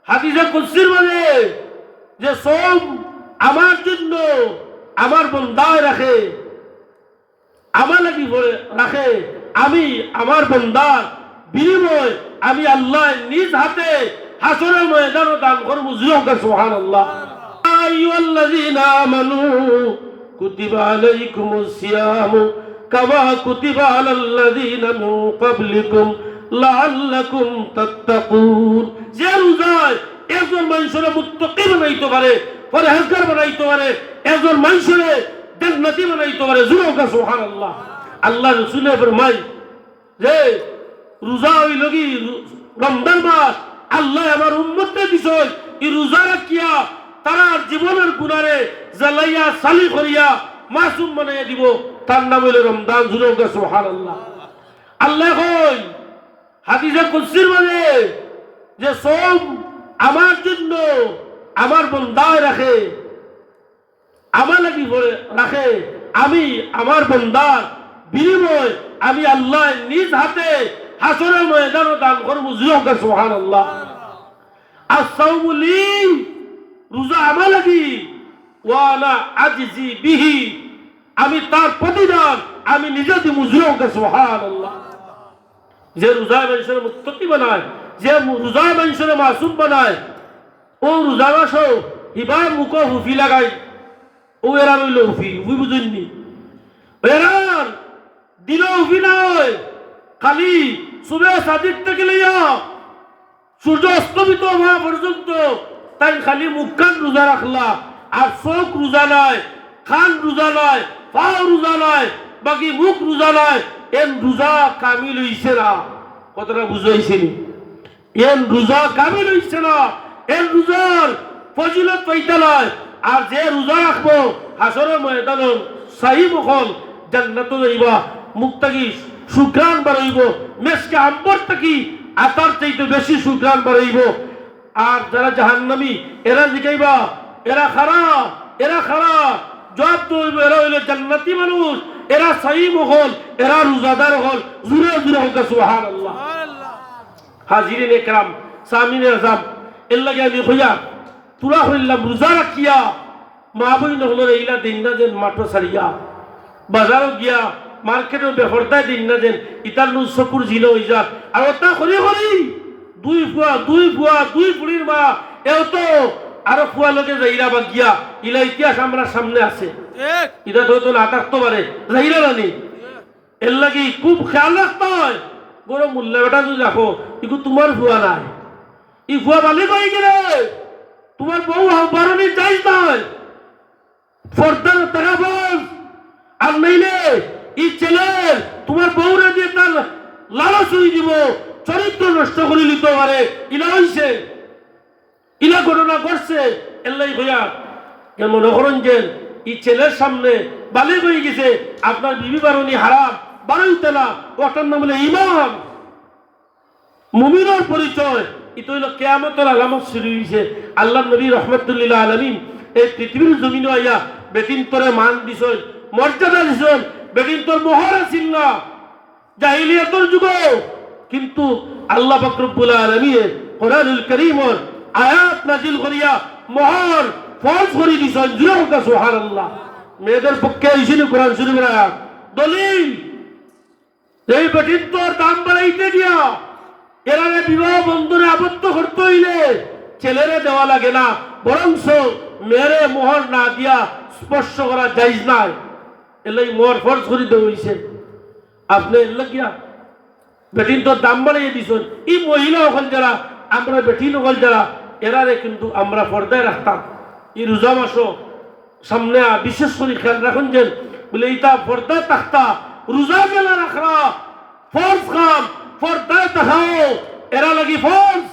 হাদিসে কুদসির মানে যে সওম আমার জন্য আমার বান্দায় রাখে, আমার লাগি রাখে, আমি আমার বান্দার বিনিময় আমি আল্লাহ নিজ হাতে হাসরের ময়দানে দান করব। সুবহানাল্লাহ। আইয়ুহাল্লাযীনা আমানু কুতিবা আলাইকুমুস সিয়ামু কামা কুতিবা আলাল্লাযীনা মিন ক্বাবলিকুম লাআল্লাকুম তাত্তাকুন। যে রোজায় একজন মানুষের মুত্তাকি বানাইতে পারে, পরহেজগার বানাইতে পারে, একজন মানুষের জান্নাতি বানাইতে পারে। সুবহানাল্লাহ। আল্লাহ রাসূলে ফরমায় যে রোজা হইল কি রমজান মাস আল্লাহ আমার উম্মতকে দিছেন এই রোজা রাখিয়া তারা জীবনের গুনারে জ্বালাইয়া সালি করিয়া মাসুম বানাইয়া দিব, তার নাম হইল রমজান। সুবহানাল্লাহ। আল্লাহ কই হাদিসে কুদসির মানে যে সওম আমার জন্য আমার বান্দায় রাখে, আমার লাগি রাখে, আমি আমার বান্দার বিনিময় আমি আল্লাহ নিজ হাতে হাসরের ময়দানে দান করব। সুবহানাল্লাহ। আস-সাওমু লি, রোজা আমার লাগি, ওয়া আনা আজজি বিহি, আমি তার প্রতিদান আমি নিজে দিব। সুবহানাল্লাহ। যে রোজা মানুষের মুত্তাকি বানায়, যে রোজা মানুষের মাসুম বানায়, ও রোজা মাসও হিবা মুখ হুফি লাগাই, ও এরা রইল হুফি, হুফি বুঝুননি, এরার দিল হুফি নয়, খালি সুবে সাদিক থেকে লইয়া সূর্য অস্তমিত হওয়া পর্যন্ত তাই খালি মুখ কান রোজা রাখলা, আর চোখ রোজা নাই, কান রোজা নাই, পাও রোজা নাই, বাকি মুখ রোজা নাই, এন রোজা কামিল হইছে না। কতটা বুঝাইছে নি? এন রোজা কামিল হইছে না, এন রোজার ফজিলত পাইতে নাই। আর যে রোজা রাখবো হাসরের ময়দানে সাহি মুখল জান্নাতে যাইবা, মুখ থাকি সুঘ্রাণ বাড়াইব, মেসকে আম্বর থাকি আতার চাইতে বেশি সুঘ্রাণ বাড়াইব। আর যারা জাহান্নামী এরা জিগাইবা এরা খারা, এরা খারা, জবাব দেব এরা হইল জান্নাতি মানুষ, এরা সাহি মুখল, এরা রোজাদার হল। জুড়ে জুড়ে হোক সুবহানাল্লাহ। হাজিরিন একরাম, সামিন আযম, এর লাগে আমি কইয়া তুরা হইলাম রোজা রাখিয়া মা বইন হলো এইলা দিন না যেন মাঠো সারিয়া বাজারও গিয়া মার্কেটের বেহরদায় দিন না যেন ইতার নু চকুর ঝিল হয়ে যাক। আর ওটা করি করি দুই ফুড়ির মা এও তো আরো ফুয়া লোকে যাইরা বা গিয়া ইলা ইতিহাস আমরা সামনে আছে, এটা তো না থাকতে পারে যাইরা জানি। এর লাগি খুব খেয়াল রাখতে হয়। বড় মূল্য বেটা যদি রাখো ইগু তোমার ফুয়া নাই, ই ফুয়া মালিক হয়ে গেলে তোমার বউ বারণি চাই নয়, ফর্দার টাকা বস। আর নইলে ই ছেলের তোমার বউরা দিয়ে তার লালচ হয়ে দিব, চরিত্র নষ্ট করে নিতে পারে। ইলা হইছে, ইলা ঘটনা করছে। এল্লাই হইয়া মনে করেন যে ই ছেলের সামনে বালিক হয়ে গেছে, আপনার বিবি বারণি হারাম বারোইতে না, ওটার নাম হলো ইমাম মুমিনের পরিচয়। এটা হইল কিয়ামতের আলামত শুরু হয়েছে। আল্লাহ নবী রহমতুল্লাহ আলামিন এই পৃথিবীর জমিনে আইয়া বেটিন তোরে মান দিছেন, মর্যাদা দিছেন। বেটিন তোর মোহর আছিল না জাহিলিয়াতের যুগ, কিন্তু আল্লাহ পাক রব্বুল আলামিন কোরআনুল কারীমের আয়াত নাযিল করিয়া মোহর ফরজ করে দিছেন। জুড়ে সুবহানাল্লাহ। মেয়েদের পক্ষে আইছিল কোরআন শরীফের আয়াত দলিল। এই বেটিন তোর দাম বাড়াইতে দিয়া এরারে বিবাহ বন্ধনে আবদ্ধ করতে হইলে ছেলেরে দেওয়া লাগে না, বরংস মেয়েরে মোহর না দিয়া স্পর্শ করা জায়েজ নাই। এলাই মোহর ফরজ করে দেওয়া হইছে। আপনি এর গিয়া বেটিন তোর দাম বাড়াইয়ে দিছেন। এই মহিলা হল যারা, আমরা বেটিন হল যারা, এরারে কিন্তু আমরা পর্দায় রাখতাম। এই রোজা মাসও সামনে বিশেষ করে খেয়াল রাখুন যে বলে ইটা পর্দায় থাকতা, রোজা মেলা রাখরা ফরজ কাম, পর্দায় তাকাও, এরা লাগি ফরজ।